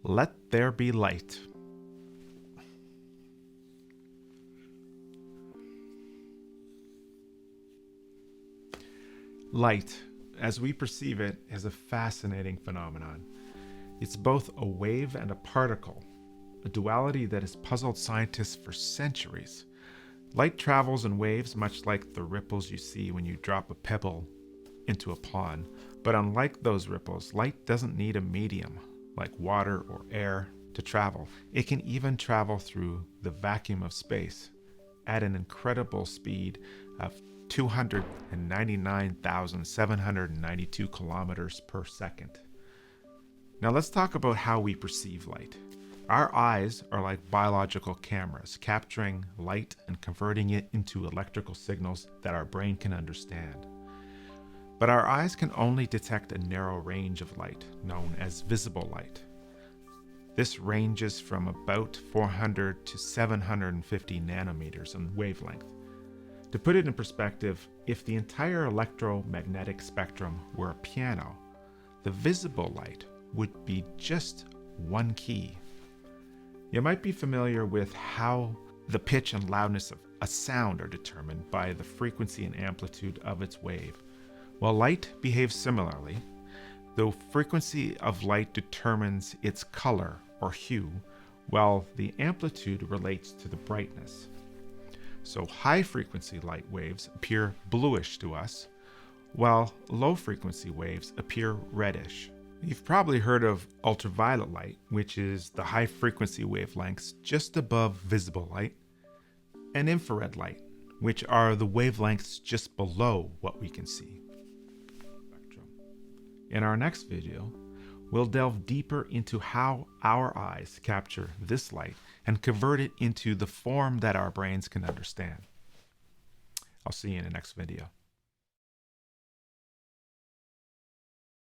Let there be light. Light, as we perceive it, is a fascinating phenomenon. It's both a wave and a particle, a duality that has puzzled scientists for centuries. Light travels in waves much like the ripples you see when you drop a pebble into a pond. But unlike those ripples, light doesn't need a medium, like water or air, to travel. It can even travel through the vacuum of space at an incredible speed of 299,792 kilometers per second. Now let's talk about how we perceive light. Our eyes are like biological cameras, capturing light and converting it into electrical signals that our brain can understand. But our eyes can only detect a narrow range of light, known as visible light. This ranges from about 400 to 750 nanometers in wavelength. To put it in perspective, if the entire electromagnetic spectrum were a piano, the visible light would be just one key. You might be familiar with how the pitch and loudness of a sound are determined by the frequency and amplitude of its wave. Well, light behaves similarly. The frequency of light determines its color or hue, while the amplitude relates to the brightness. So high-frequency light waves appear bluish to us, while low-frequency waves appear reddish. You've probably heard of ultraviolet light, which is the high-frequency wavelengths just above visible light, and infrared light, which are the wavelengths just below what we can see. In our next video, we'll delve deeper into how our eyes capture this light and convert it into the form that our brains can understand. I'll see you in the next video.